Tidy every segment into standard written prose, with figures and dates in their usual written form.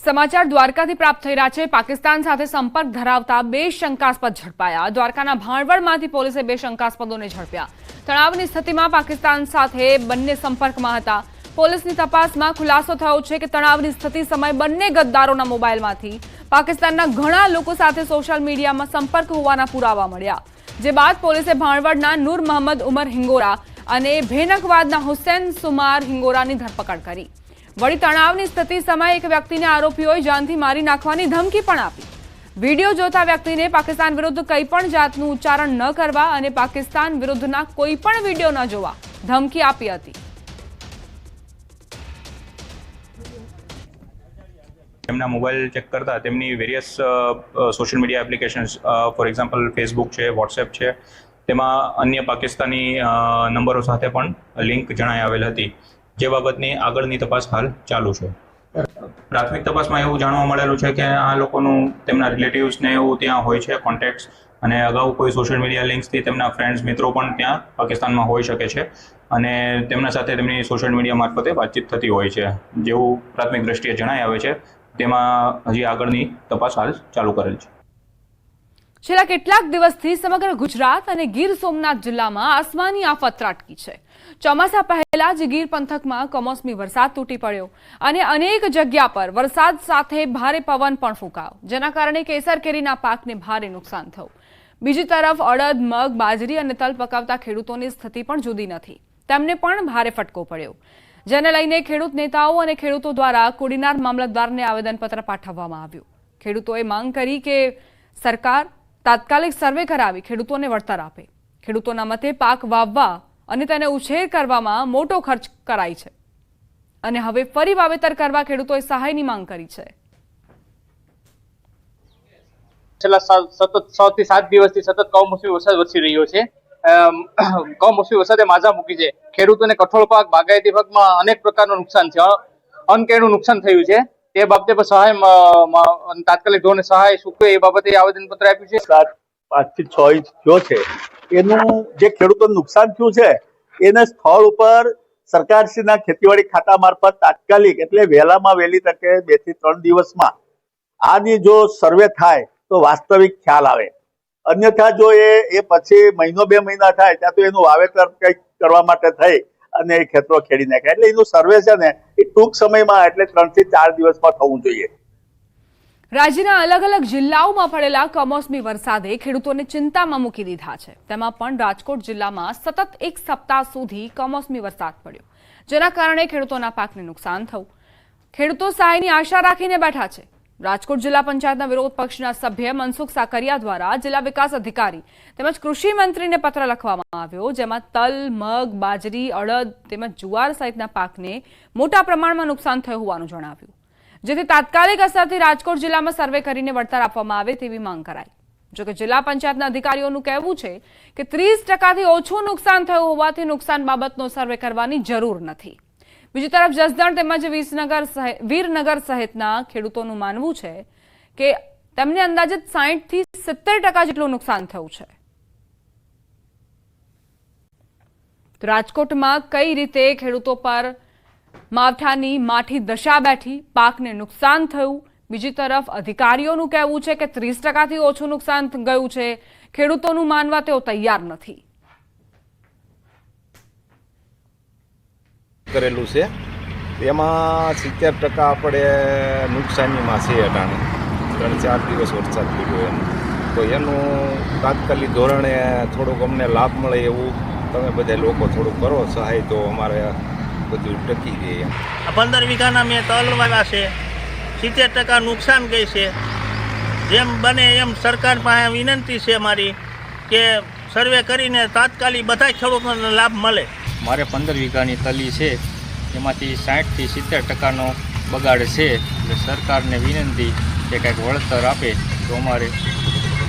સમાચાર દ્વારકાથી પ્રાપ્ત થઈ રહ્યા છે। પાકિસ્તાન સાથે સંપર્ક ધરાવતા બે શંકાસ્પદ ઝડપાયા। દ્વારકાના ભાણવડમાંથી પોલીસે બે શંકાસ્પદોને ઝડપ્યા। તણાવની સ્થિતિમાં પાકિસ્તાન સાથે બંને સંપર્કમાં હતા। પોલીસની તપાસમાં ખુલાસો થયો છે કે તણાવની સ્થિતિ સમયે બંને ગદ્દારોના મોબાઈલમાંથી પાકિસ્તાનના ઘણા લોકો સાથે સોશિયલ મીડિયામાં સંપર્ક હોવાના પુરાવા મળ્યા। જે બાદ પોલીસે ભાણવડના નૂર મોહમ્મદ ઉમર હિંગોરા અને ભેનકવાદના હુસૈન સુમાર હિંગોરાની ધરપકડ કરી। वड़ी तणावनी स्थिति समय एक व्यक्ति ने आरोपीओए जानथी मारी नाखवानी धमकी पण आपी। वीडियो जोता व्यक्ति ने पाकिस्तान विरुद्ध कई पण जातनु उच्चारण न करवा अने पाकिस्तान विरुद्धना कोई पण वीडियो न जोवा धमकी आपी हती। તેમના મોબાઈલ ચેક કરતા તેમની various social media applications for example Facebook છે, વોટ્સએપ છે, તેમાં અન્ય પાકિસ્તાની નંબરો સાથે પણ લિંક જણાઈ આવેલ હતી। જે બાબતની આગળની તપાસ હાલ ચાલુ છે। પ્રાથમિક તપાસમાં એવું જાણવા મળેલું છે કે આ લોકોનું તેમના રિલેટિવ્સને એવું ત્યાં હોય છે કોન્ટેક્ટ્સ, અને અગાઉ કોઈ સોશિયલ મીડિયા લિંક્સથી તેમના ફ્રેન્ડ્સ મિત્રો પણ ત્યાં પાકિસ્તાનમાં હોઈ શકે છે અને તેમના સાથે તેમની સોશિયલ મીડિયા મારફતે વાતચીત થતી હોય છે। જેવું પ્રાથમિક દ્રષ્ટિએ જણાઈ આવે છે તેમાં હજી આગળની તપાસ હાલ ચાલુ કરેલ છે। છેલ્લા કેટલાક દિવસથી સમગ્ર ગુજરાત અને ગીર સોમનાથ જિલ્લામાં આસમાની આફત ત્રાટકી છે। ચોમાસા પહેલા જ ગીર પંથકમાં કમોસમી વરસાદ તૂટી પડ્યો અને અનેક જગ્યા પર વરસાદ સાથે ભારે પવન પણ ફૂંકાયો, જેના કારણે કેસર કેરીના પાકને ભારે નુકસાન થયું। બીજી તરફ અડદ, મગ, બાજરી અને તલ પકાવતા ખેડૂતોની સ્થિતિ પણ જુદી નથી। તેમને પણ ભારે ફટકો પડ્યો, જેને લઈને ખેડૂત નેતાઓ અને ખેડૂતો દ્વારા કોડીનાર મામલતદારને આવેદનપત્ર પાઠવવામાં આવ્યું। ખેડૂતોએ માંગ કરી કે સરકાર તાત્કાલિક સર્વે કરાવી ખેડૂતોને વળતર આપે। ખેડૂતોના મતે પાક વાવવા અને તેને ઉછેર કરવામાં મોટો ખર્ચ કરાય છે અને હવે ફરી વાવેતર કરવા ખેડૂતોએ સહાયની માંગ કરી છે। છેલ્લા સતત 6 થી 7 દિવસથી સતત કમોસમી વરસાદ વરસી રહ્યો છે। કમોસમી વરસાદે માજા મૂકી છે। ખેડૂતોને કઠોળ પાક, બાગાયતી પાકમાં અનેક પ્રકારનું નુકસાન છે, અનકેનું નુકસાન થયું છે। તે બાબતે પણ સહાય તાત્કાલિક ધોરણે સહાય ચૂકવે એ બાબતે આવેદનપત્ર આપ્યું છે। 5 થી 6 ઇંચ થયો છે। એનું જે ખેડૂતોને નુકસાન થયું છે એને સ્થળ ઉપર સરકારશ્રીના ખેતીવાડી ખાતા મારફત તાત્કાલિક એટલે વહેલામાં વહેલી તકે 2 થી 3 દિવસમાં આની જો સર્વે થાય તો વાસ્તવિક ખ્યાલ આવે। અન્યથા જો એ પછી મહિનો 2 મહિના થાય ત્યાં તો એનું વાવેતર કંઈક કરવા માટે થઈ અને એ ખેતરો ખેડી નાખે, એટલે એનું સર્વે છે ને એ ટૂંક સમયમાં એટલે 3 થી 4 દિવસમાં થવું જોઈએ। રાજ્યના અલગ અલગ જિલ્લાઓમાં પડેલા કમોસમી વરસાદે ખેડૂતોને ચિંતામાં મૂકી દીધા છે। તેમાં પણ રાજકોટ જિલ્લામાં સતત એક સપ્તાહ સુધી કમોસમી વરસાદ પડ્યો, જેના કારણે ખેડૂતોના પાકને નુકસાન થયું। ખેડૂતો સહાયની આશા રાખીને બેઠા છે। રાજકોટ જિલ્લા પંચાયતના વિરોધ પક્ષના સભ્ય મનસુખ સાકરિયા દ્વારા જિલ્લા વિકાસ અધિકારી તેમજ કૃષિ મંત્રીને પત્ર લખવામાં આવ્યો, જેમાં તલ, મગ, બાજરી, અડદ તેમજ જુવાર સહિતના પાકને મોટા પ્રમાણમાં નુકસાન થયું હોવાનું જણાવ્યું, જેથી તાત્કાલિક અસરથી રાજકોટ જિલ્લામાં સર્વે કરીને વળતર આપવામાં આવે તેવી માંગ કરાઈ। જોકે જિલ્લા પંચાયતના અધિકારીઓનું કહેવું છે કે 30%થી ઓછું નુકસાન થયું હોવાથી નુકસાન બાબતનો સર્વે કરવાની જરૂર નથી। બીજી તરફ જસદણ તેમજ વીરનગર સહિતના ખેડૂતોનું માનવું છે કે તેમને અંદાજિત 60 થી 70% જેટલું નુકસાન થયું છે। તો રાજકોટમાં કઈ રીતે ખેડૂતો પર માવઠાની માઠી દશા બેઠી, પાકને નુકસાન થયું, બીજી તરફ અધિકારીઓનું કહેવું છે કે 30%થી ઓછું નુકસાન ગયું છે, ખેડૂતોનું માનવા તેઓ તૈયાર નથી। કરેલું છે એમાં 70% આપણે નુકસાનીમાં છે। અટાણે 3-4 દિવસ વરસાદ પડ્યો એમ, તો એનું તાત્કાલિક ધોરણે થોડુંક અમને લાભ મળે એવું તમે બધા લોકો થોડુંક કરો સહાય, તો અમારે બધું ટકી જાય એમ। 15 વીઘાના મેં તલ વાવ્યા છે, 70% નુકસાન ગઈ છે। જેમ બને એમ સરકાર પાસે વિનંતી છે મારી કે સર્વે કરીને તાત્કાલિક બધા ખેડૂતોને લાભ મળે। મારે 15 વીઘાની તલી છે, એમાંથી 60 થી 70%નો બગાડ છે, એટલે સરકારને વિનંતી કે કંઈક વળતર આપે તો અમારે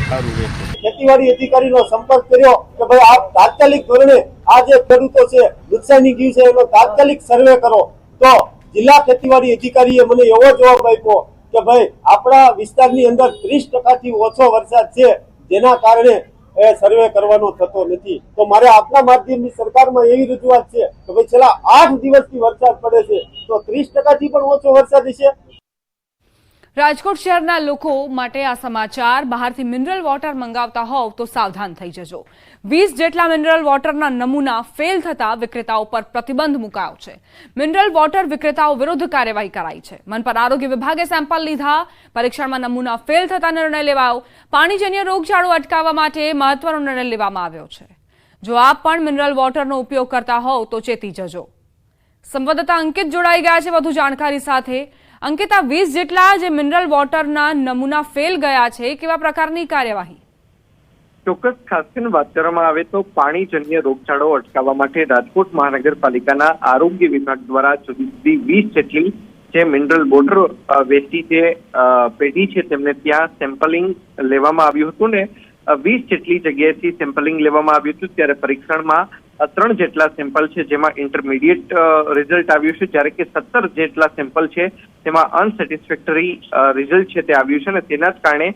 સારું રહેશે। ખેતીવાડી અધિકારીનો સંપર્ક કર્યો કે ભાઈ આપ તાત્કાલિક ધોરણે આ જે ખેડૂતો છે નુકસાની ગયું છે એનો તાત્કાલિક સર્વે કરો, તો જિલ્લા ખેતીવાડી અધિકારીએ મને એવો જવાબ આપ્યો કે ભાઈ આપણા વિસ્તારની અંદર 30%થી ઓછો વરસાદ છે, જેના કારણે સર્વે કરવાનો થતો નથી। તો મારે આપના માધ્યમથી સરકારમાં એવી રજૂઆત છે કે ભાઈ છેલ્લા 8 દિવસથી વરસાદ પડે છે, તો 30%થી પણ ઓછો વરસાદ છે। રાજકોટ શહેરના લોકો માટે આ સમાચાર, બહારથી મિનરલ વોટર મંગાવતા હોવ તો સાવધાન થઈ જજો। 20 જેટલા મિનરલ વોટરના નમૂના ફેલ થતા વિક્રેતાઓ પર પ્રતિબંધ મુકાયો છે। મિનરલ વોટર વિક્રેતાઓ વિરુદ્ધ કાર્યવાહી કરાઈ છે। મનપા આરોગ્ય વિભાગે સેમ્પલ લીધા, પરીક્ષણમાં નમૂના ફેલ થતા નિર્ણય લેવાયો। પાણીજન્ય રોગચાળો અટકાવવા માટે મહત્વનો નિર્ણય લેવામાં આવ્યો છે। જો આપ પણ મિનરલ વોટરનો ઉપયોગ કરતા હોવ તો ચેતી જજો। સંવાદદાતા અંકિત જોડાઈ ગયા છે વધુ જાણકારી સાથે। અંકિત, 20 જેટલા જે મિનરલ વોટરના નમૂના ફેલ ગયા છે, કેવા પ્રકારની કાર્યવાહી? ચોક્કસ ખાસ કરીને વાત કરવામાં આવે તો પાણીજન્ય રોગચાળો અટકાવવા માટે રાજકોટ મહાનગરપાલિકાના આરોગ્ય વિભાગ દ્વારા જુદી 20 જેટલી જે મિનરલ વોટર વેચતી જે પેઢી છે તેમને ત્યાં સેમ્પલિંગ લેવામાં આવ્યું હતું ને 20 જેટલી જગ્યાએથી સેમ્પલિંગ લેવામાં આવ્યું હતું। ત્યારે પરીક્ષણમાં 3 જેટલા સેમ્પલ છે જેમાં ઇન્ટરમીડિયેટ રિઝલ્ટ આવ્યું છે, જ્યારે કે 17 જેટલા સેમ્પલ છે તેમાં અનસેટિસ્ફેક્ટરી રિઝલ્ટ છે તે આવ્યું છે અને તેના જ કારણે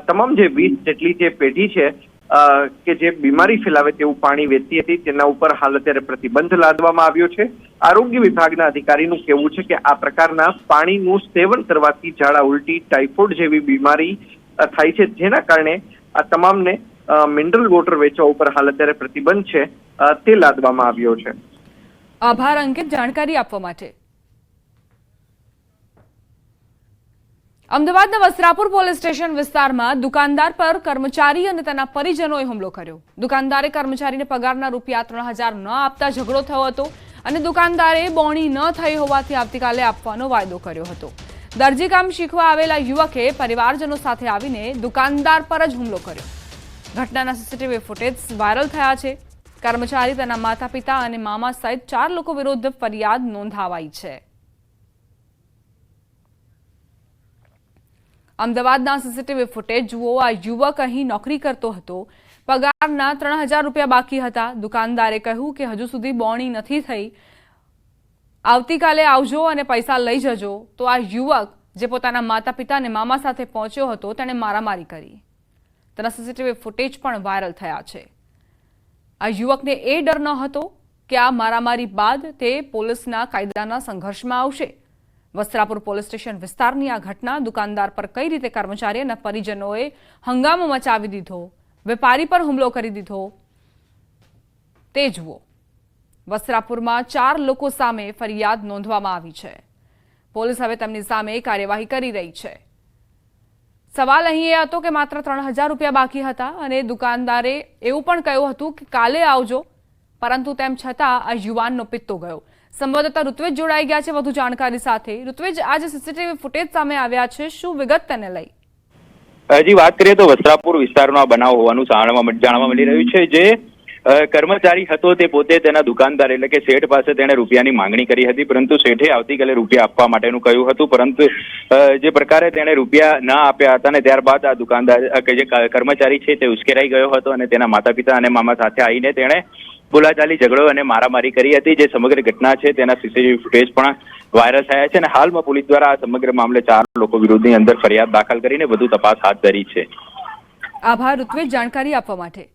તમામ જે 20 જેટલી જે પેઢી છે કે જે બીમારી ફેલાવે તેવું પાણી વેચતી હતી તેના ઉપર હાલ અત્યારે પ્રતિબંધ લાદવામાં આવ્યો છે। આરોગ્ય વિભાગના અધિકારીનું કહેવું છે કે આ પ્રકારના પાણીનું સેવન કરવાથી ઝાડા ઉલટી, ટાઇફોઇડ જેવી બીમારી થાય છે, જેના કારણે આ તમામને મિનરલ વોટર વેચવા ઉપર હાલ અત્યારે પ્રતિબંધ છે તે લાદવામાં આવ્યો છે। આભાર અંકિત, જાણકારી આપવા માટે। અમદાવાદના વસ્ત્રાપુર પોલીસ સ્ટેશન વિસ્તારમાં દુકાનદાર પર કર્મચારી અને તેના પરિજનોએ હુમલો કર્યો। દુકાનદારે કર્મચારીને પગારના રૂપિયા 3000 ન આપતા ઝઘડો થયો હતો અને દુકાનદારે બોણી ન થઈ હોવાથી આવતીકાલે આપવાનો વાયદો કર્યો હતો। દરજીકામ શીખવા આવેલા યુવકે પરિવારજનો સાથે આવીને દુકાનદાર પર જ હુમલો કર્યો। ઘટનાના સીસીટીવી ફૂટેજ વાયરલ થયા છે। કર્મચારી, તેના માતા પિતા અને મામા સહિત 4 લોકો વિરુદ્ધ ફરિયાદ નોંધાવાઈ છે। અમદાવાદના સીસીટીવી ફૂટેજ જુઓ। આ યુવક અહીં નોકરી કરતો હતો। પગારના 3000 રૂપિયા બાકી હતા। દુકાનદારે કહ્યું કે હજુ સુધી બોણી નથી થઈ, આવતીકાલે આવજો અને પૈસા લઈ જજો। તો આ યુવક જે પોતાના માતા પિતા અને મામા સાથે પહોંચ્યો હતો તેણે મારામારી કરી। તેના સીસીટીવી ફૂટેજ પણ વાયરલ થયા છે। આ યુવકને એ ડર ન હતો કે આ મારામારી બાદ તે પોલીસના કાયદાના સંઘર્ષમાં આવશે। વસ્ત્રાપુર પોલીસ સ્ટેશન વિસ્તારની આ ઘટના, દુકાનદાર પર કઈ રીતે કર્મચારી અને પરિજનોએ હંગામો મચાવી દીધો, વેપારી પર હુમલો કરી દીધો તે જુઓ। વસ્ત્રાપુરમાં 4 લોકો સામે ફરિયાદ નોંધવામાં આવી છે। પોલીસ હવે તેમની સામે કાર્યવાહી કરી રહી છે। સવાલ અહીં એ હતો કે માત્ર 3000 રૂપિયા બાકી હતા અને દુકાનદારે એવું પણ કહ્યું હતું કે કાલે આવજો, પરંતુ તેમ છતાં આ યુવાનનો પિત્તો ગયો। સંવાદદાતા ઋત્વિજ જોડાઈ ગયા છે વધુ જાણકારી સાથે। ઋત્વિજ, આજે સીસીટીવી ફૂટેજ સામે આવ્યા છે, શું વિગત તેને લઈ? હજી વાત કરીએ તો વસ્ત્રાપુર વિસ્તારનો આ બનાવ હોવાનું જાણવા મળી રહ્યું છે। જે કર્મચારી હતો તે પોતે તેના દુકાનદાર એટલે કે શેઠ પાસે તેણે રૂપિયાની માંગણી કરી હતી, પરંતુ શેઠે આવતીકાલે રૂપિયા આપવા માટેનું કહ્યું હતું, પરંતુ જે પ્રકારે તેણે રૂપિયા ન આપ્યા હતા ને ત્યારબાદ આ દુકાનદાર કે જે કર્મચારી છે તે ઉશ્કેરાઈ ગયો હતો અને તેના માતા પિતા અને મામા સાથે આવીને તેણે બોલાચાલી, ઝઘડો અને મારામારી કરી હતી। જે સમગ્ર ઘટના છે તેના સીસીટીવી ફૂટેજ પણ વાયરલ થયા છે અને હાલમાં પોલીસ દ્વારા આ સમગ્ર મામલે 4 લોકો વિરુદ્ધની અંદર ફરિયાદ દાખલ કરીને વધુ તપાસ હાથ ધરી છે। આભાર ઋત્વિજ, જાણકારી આપવા માટે।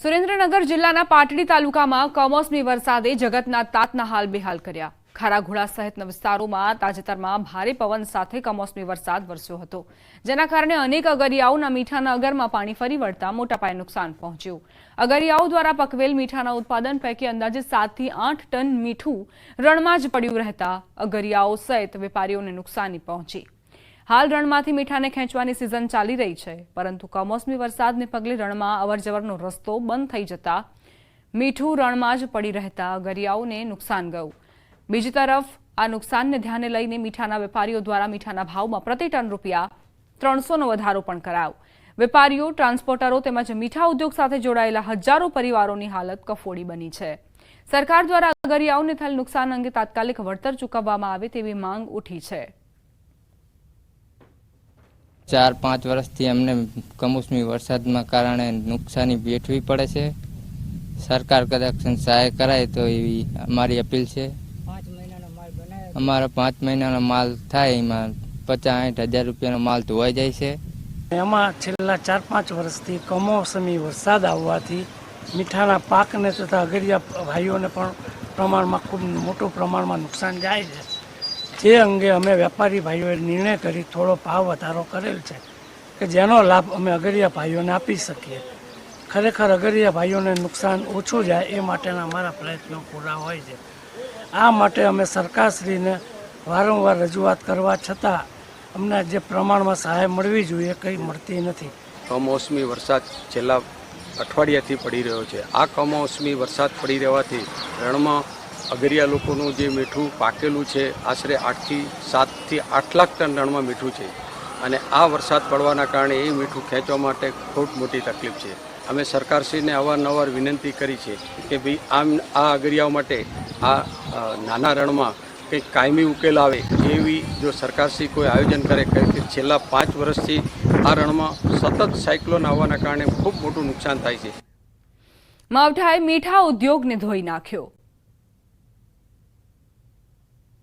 સુરેન્દ્રનગર જિલ્લાના પાટડી તાલુકામાં કમોસમી વરસાદે જગતના તાતના હાલ બેહાલ કર્યા। ખારાઘોડા સહિતના વિસ્તારોમાં તાજેતરમાં ભારે પવન સાથે કમોસમી વરસાદ વરસ્યો હતો, જેના કારણે અનેક અગરિયાઓના મીઠાના અગરમાં પાણી ફરી વળતા મોટા પાયે નુકસાન પહોંચ્યું। અગરિયાઓ દ્વારા પકવેલ મીઠાના ઉત્પાદન પૈકી અંદાજે 7 થી 8 ટન મીઠું રણમાં જ પડ્યું રહેતા અગરિયાઓ સહિત વેપારીઓને નુકસાની પહોંચી। હાલ રણમાંથી મીઠાને ખેંચવાની સિઝન ચાલી રહી છે, પરંતુ કમોસમી વરસાદને પગલે રણમાં અવરજવરનો રસ્તો બંધ થઈ જતા મીઠું રણમાં જ પડી રહેતા અગરિયાઓને નુકસાન ગયું। બીજી તરફ આ નુકસાનને ધ્યાને લઈને મીઠાના વેપારીઓ દ્વારા મીઠાના ભાવમાં પ્રતિ ટન રૂપિયા 300નો વધારો પણ કરાયો। વેપારીઓ, ટ્રાન્સપોર્ટરો તેમજ મીઠા ઉદ્યોગ સાથે જોડાયેલા હજારો પરિવારોની હાલત કફોડી બની છે। સરકાર દ્વારા અગરિયાઓને થયેલ નુકસાન અંગે તાત્કાલિક વળતર ચૂકવવામાં આવે તેવી માંગ ઉઠી છે। 4-5 વર્ષથી અમને કમોસમી વરસાદના કારણે નુકસાની વેઠવી પડે છે। સરકાર કદાચ સહાય કરાય તો એવી અમારી અપીલ છે। અમારા 5 મહિનાનો માલ થાય એમાં 50-60 હજાર રૂપિયાનો માલ ધોવાઈ જાય છે। એમાં છેલ્લા 4-5 વર્ષથી કમોસમી વરસાદ આવવાથી મીઠાના પાકને તથા અગરિયા ભાઈઓને પણ પ્રમાણમાં ખૂબ મોટું પ્રમાણમાં નુકસાન જાય છે। જે અંગે અમે વેપારી ભાઈઓએ નિર્ણય કરી થોડો ભાવ વધારો કરેલ છે કે જેનો લાભ અમે અગરિયા ભાઈઓને આપી શકીએ. ખરેખર અગરિયા ભાઈઓને નુકસાન ઓછું જાય એ માટેના અમારા પ્રયત્નો પૂરા હોય છે. આ માટે અમે સરકારશ્રીને વારંવાર રજૂઆત કરવા છતાં અમને જે પ્રમાણમાં સહાય મળવી જોઈએ કંઈ મળતી નથી. કમોસમી વરસાદ છેલ્લા અઠવાડિયાથી પડી રહ્યો છે. આ કમોસમી વરસાદ પડી રહેવાથી રણમાં અગરિયા લોકોનું જે મીઠું પાકેલું છે આશરે 7 થી 8 લાખ ટન રણમાં મીઠું છે અને આ વરસાદ પડવાના કારણે એ મીઠું ખેંચવા માટે ખૂબ મોટી તકલીફ છે. અમે સરકારશ્રીને અવારનવાર વિનંતી કરી છે કે ભાઈ આ અગરિયાઓ માટે આ નાના રણમાં કંઈક કાયમી ઉકેલ આવે એવી જો સરકારશ્રી કોઈ આયોજન કરે કે છેલ્લા 5 વર્ષથી આ રણમાં સતત સાયક્લોન આવવાના કારણે ખૂબ મોટું નુકસાન થાય છે. માવઠાએ મીઠા ઉદ્યોગને ધોઈ નાખ્યો.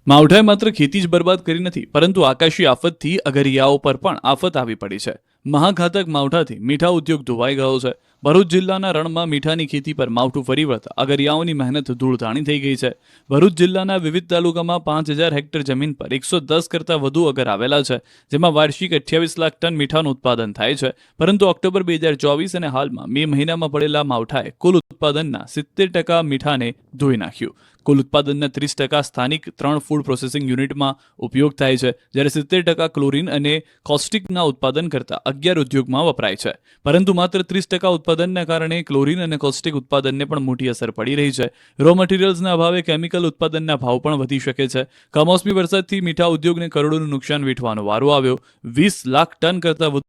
માવઠાએ માત્ર ખેતી જ બરબાદ કરી નથી, પરંતુ આકાશી આફતથી અગરિયાઓ પર પણ આફત આવી પડી છે. મહાઘાતક માવઠાથી મીઠા ઉદ્યોગ ધોવાઈ ગયો છે. ભરૂચ જિલ્લાના રણમાં મીઠાની ખેતી પર માવઠું ફરી વળતા અગરિયાઓની મહેનત ધૂળધાણી થઈ ગઈ છે. ભરૂચ જિલ્લાના વિવિધ તાલુકામાં 5000 હેક્ટર જમીન પર 110 કરતાં વધુ અગર આવેલા છે, જેમાં વાર્ષિક 28 લાખ ટન મીઠાનું ઉત્પાદન થાય છે. પરંતુ ઓક્ટોબર 2024 અને હાલમાં મે મહિનામાં પડેલા માવઠાએ કુલ ઉત્પાદનના 70% મીઠાને ધોઈ નાખ્યું. કુલ ઉત્પાદનના 30% સ્થાનિક 3 ફૂડ પ્રોસેસિંગ યુનિટમાં ઉપયોગ થાય છે, જ્યારે 70% ક્લોરીન અને કોસ્ટિકના ઉત્પાદન કરતા 11 ઉદ્યોગમાં વપરાય છે. પરંતુ માત્ર 30% ઉત્પાદનના કારણે ક્લોરીન અને કોસ્ટિક ઉત્પાદનને પણ મોટી અસર પડી રહી છે. રો મટીરિયલ્સના અભાવે કેમિકલ ઉત્પાદનના ભાવ પણ વધી શકે છે. કમોસમી વરસાદથી મીઠા ઉદ્યોગને કરોડોનું નુકસાન વેઠવાનો વારો આવ્યો. 20 લાખ ટન કરતાં વધુ